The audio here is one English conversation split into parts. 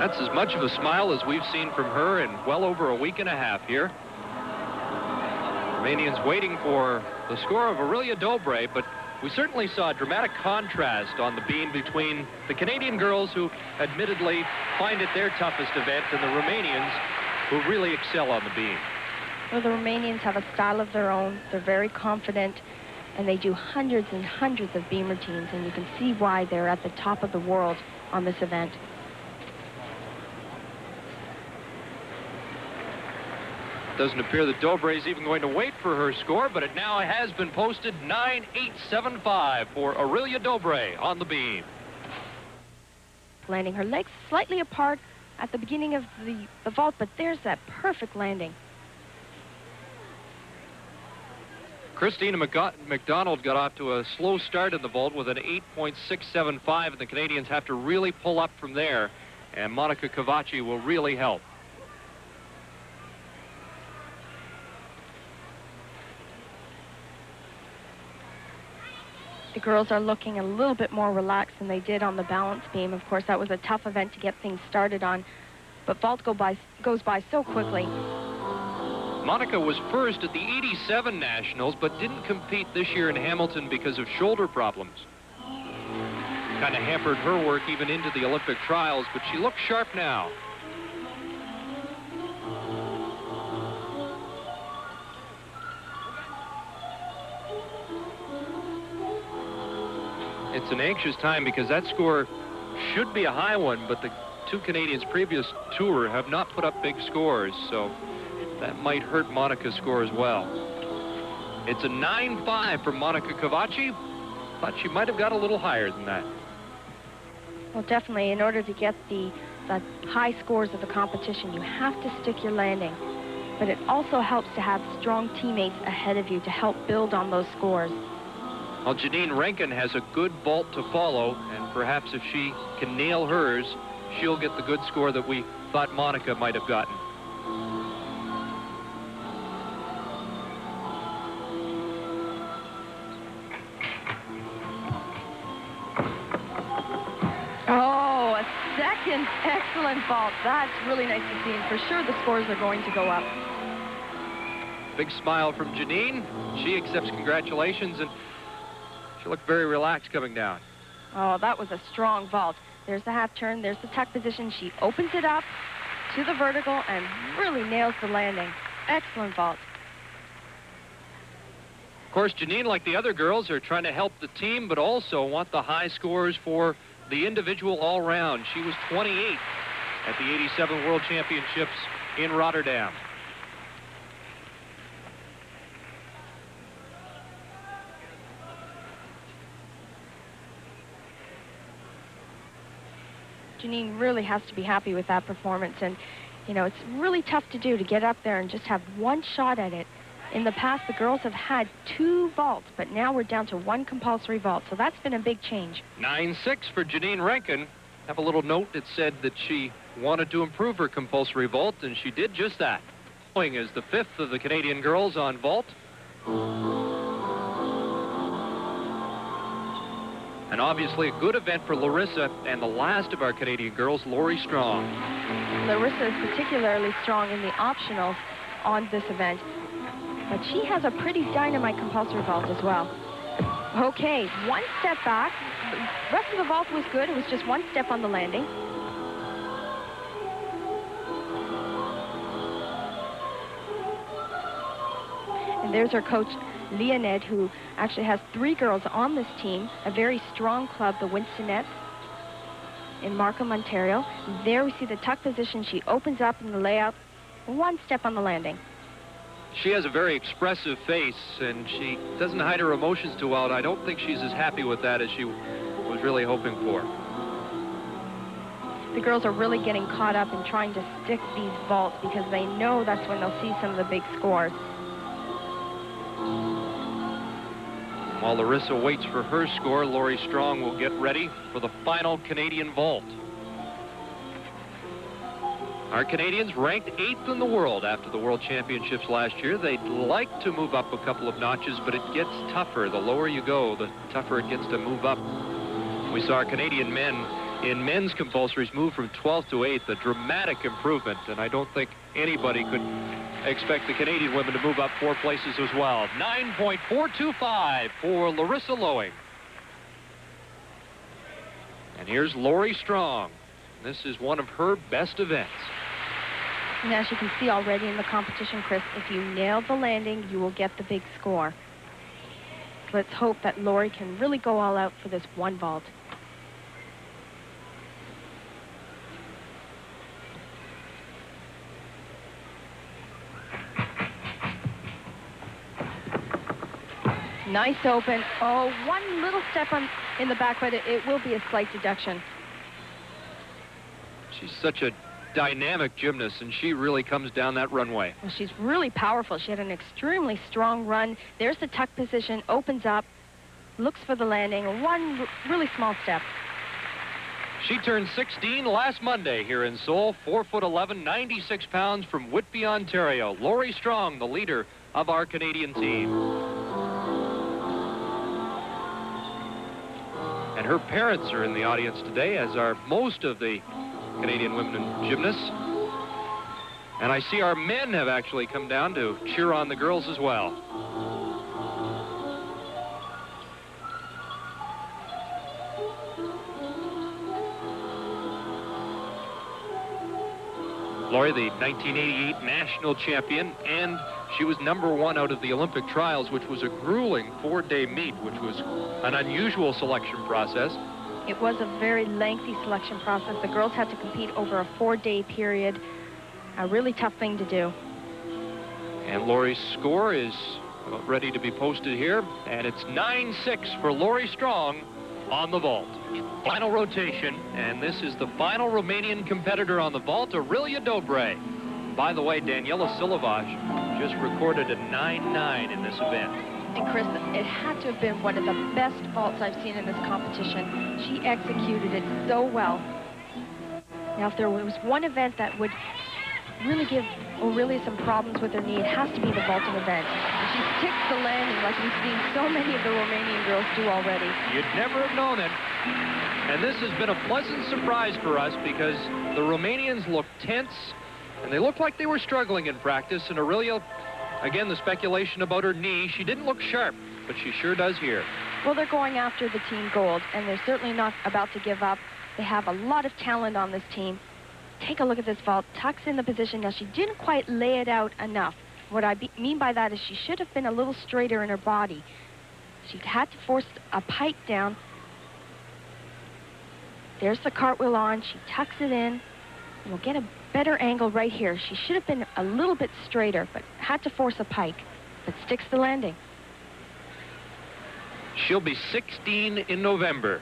That's as much of a smile as we've seen from her in well over a week and a half here. Romanians waiting for the score of Aurelia Dobre, but we certainly saw a dramatic contrast on the beam between the Canadian girls, who admittedly find it their toughest event, and the Romanians, who really excel on the beam. Well, the Romanians have a style of their own. They're very confident, and they do hundreds and hundreds of beam routines, and you can see why they're at the top of the world on this event. Doesn't appear that Dobre is even going to wait for her score, but it now has been posted. 9.875 for Aurelia Dobre on the beam. Landing her legs slightly apart at the beginning of the vault, but there's that perfect landing. Christina McDonald got off to a slow start in the vault with an 8.675, and the Canadians have to really pull up from there, and Monica Cavacci will really help. The girls are looking a little bit more relaxed than they did on the balance beam. Of course, that was a tough event to get things started on, but vault goes by so quickly. Monica was first at the 87 Nationals, but didn't compete this year in Hamilton because of shoulder problems. Kind of hampered her work even into the Olympic trials, but she looks sharp now. It's an anxious time because that score should be a high one, but the two Canadians previous tour have not put up big scores, so that might hurt Monica's score as well. It's a 9.5 for Monica Cavacci. Thought she might have got a little higher than that. Well, definitely, in order to get the high scores of the competition, you have to stick your landing. But it also helps to have strong teammates ahead of you to help build on those scores. Well, Janine Rankin has a good vault to follow, and perhaps if she can nail hers, she'll get the good score that we thought Monica might have gotten. Oh, a second excellent vault. That's really nice to see, and for sure the scores are going to go up. Big smile from Janine. She accepts congratulations, and she looked very relaxed coming down. Oh, that was a strong vault. There's the half turn, there's the tuck position. She opens it up to the vertical and really nails the landing. Excellent vault. Of course, Janine, like the other girls, are trying to help the team, but also want the high scores for the individual all-round. She was 28 at the 87 World Championships in Rotterdam. Janine really has to be happy with that performance, and you know, it's really tough to do, to get up there and just have one shot at it. In the past, the girls have had 2 vaults, but now we're down to 1 compulsory vault, so that's been a big change. 9.6 for Janine Rankin. Have a little note that said that she wanted to improve her compulsory vault, and she did just that. Going is the 5th of the Canadian girls on vault. And obviously a good event for Larissa and the last of our Canadian girls, Lori Strong. Larissa is particularly strong in the optionals on this event, but she has a pretty dynamite compulsory vault as well. Okay, 1 step back. The rest of the vault was good. It was just 1 step on the landing. And there's our coach, Leonid, who actually has 3 girls on this team, a very strong club, the Winstonettes in Markham, Ontario. There we see the tuck position. She opens up in the layout, 1 step on the landing. She has a very expressive face, and she doesn't hide her emotions too well. I don't think she's as happy with that as she was really hoping for. The girls are really getting caught up in trying to stick these vaults because they know that's when they'll see some of the big scores. While Larissa waits for her score, Lori Strong will get ready for the final Canadian vault. Our Canadians ranked 8th in the world after the World Championships last year. They'd like to move up a couple of notches, but it gets tougher. The lower you go, the tougher it gets to move up. We saw our Canadian men in men's compulsories moved from 12th to 8th, a dramatic improvement, and I don't think anybody could expect the Canadian women to move up 4 places as well. 9.425 for Larissa Loeing. And here's Lori Strong. This is one of her best events. And as you can see already in the competition, Chris, if you nail the landing, you will get the big score. Let's hope that Lori can really go all out for this one vault. Nice open. Oh, one little step in the back, but it will be a slight deduction. She's such a dynamic gymnast, and she really comes down that runway. Well, she's really powerful. She had an extremely strong run. There's the tuck position, opens up, looks for the landing, one really small step. She turned 16 last Monday here in Seoul, 4'11", 96 pounds from Whitby, Ontario. Lori Strong, the leader of our Canadian team. And her parents are in the audience today, as are most of the Canadian women gymnasts. And I see our men have actually come down to cheer on the girls as well. Lori, the 1988 national champion, and she was #1 out of the Olympic trials, which was a grueling 4-day meet, which was an unusual selection process. It was a very lengthy selection process. The girls had to compete over a 4-day period. A really tough thing to do. And Lori's score is ready to be posted here, and it's 9-6 for Lori Strong on the vault. Final rotation, and this is the final Romanian competitor on the vault, Aurelia Dobre. By the way, Daniela Silovac just recorded a 9-9 in this event. And Chris, it had to have been one of the best vaults I've seen in this competition. She executed it so well. Now, if there was one event that would really give Aurelia some problems with her knee, it has to be the vaulting event. She sticks the landing like we've seen so many of the Romanian girls do already. You'd never have known it. And this has been a pleasant surprise for us, because the Romanians look tense, and they looked like they were struggling in practice. And Aurelia, again, the speculation about her knee, she didn't look sharp, but she sure does here. Well, they're going after the team gold, and they're certainly not about to give up. They have a lot of talent on this team. Take a look at this vault. Tucks in the position. Now, she didn't quite lay it out enough. What I mean by that is she should have been a little straighter in her body. She had to force a pike down. There's the cartwheel on. She tucks it in. We'll get a better angle right here. She should have been a little bit straighter, but had to force a pike, but sticks the landing. She'll be 16 in November,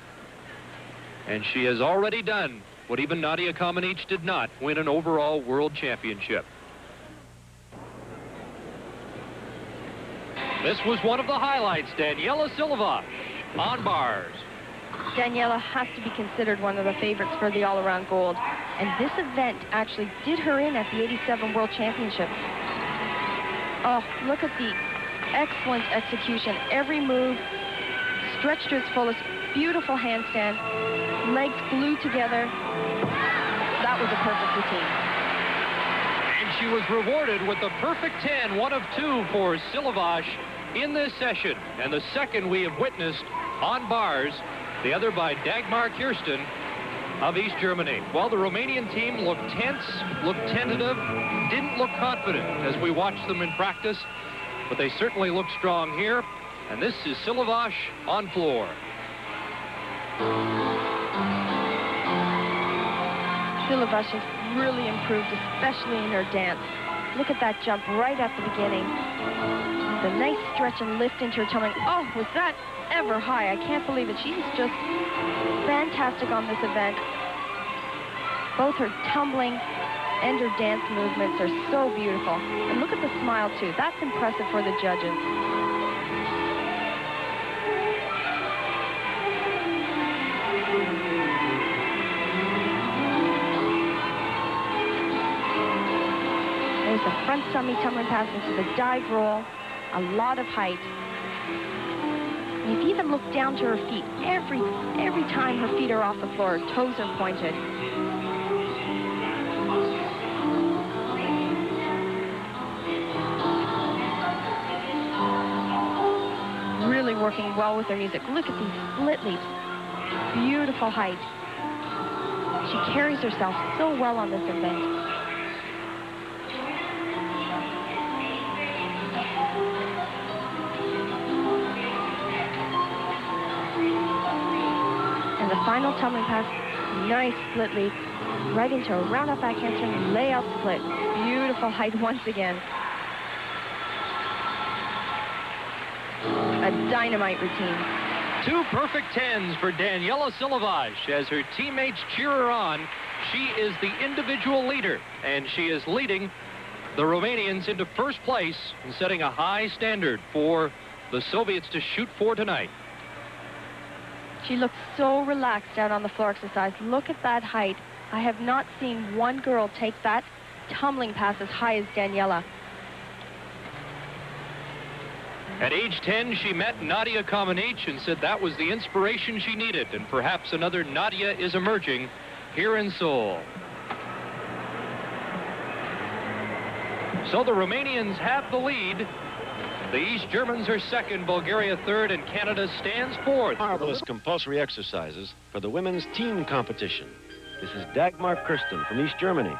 and she has already done what even Nadia Comaneci did not, win an overall world championship. This was one of the highlights, Daniela Silovac on bars. Daniela has to be considered one of the favorites for the all-around gold. And this event actually did her in at the '87 World Championship. Oh, look at the excellent execution. Every move stretched to its fullest. Beautiful handstand. Legs glued together. That was a perfect routine. And she was rewarded with the perfect 10, 1 of 2 for Silovac in this session. And the second we have witnessed on bars, the other by Dagmar Kirsten of East Germany. Well, the Romanian team looked tense, looked tentative, didn't look confident as we watched them in practice, but they certainly look strong here. And this is Silovac on floor. Silovac has really improved, especially in her dance. Look at that jump right at the beginning. The nice stretch and lift into her tummy. Oh, was that ever high? I can't believe it. She's just fantastic on this event. Both her tumbling and her dance movements are so beautiful. And look at the smile, too. That's impressive for the judges. There's the front semi tumbling pass into the dive roll. A lot of height. And if you even look down to her feet, every time her feet are off the floor, her toes are pointed. Really working well with her music. Look at these split leaps. Beautiful height. She carries herself so well on this event. And the final tumbling pass, nice split leap, right into a round-up back handspring, layout split. Beautiful height once again. A dynamite routine. 2 perfect 10s for Daniela Silavash. As her teammates cheer her on, she is the individual leader, and she is leading the Romanians into first place and setting a high standard for the Soviets to shoot for tonight. She looks so relaxed out on the floor exercise. Look at that height. I have not seen one girl take that tumbling pass as high as Daniela. At age 10, she met Nadia Comaneci and said that was the inspiration she needed, and perhaps another Nadia is emerging here in Seoul. So the Romanians have the lead. The East Germans are second, Bulgaria third, and Canada stands fourth. Marvelous compulsory exercises for the women's team competition. This is Dagmar Kirsten from East Germany.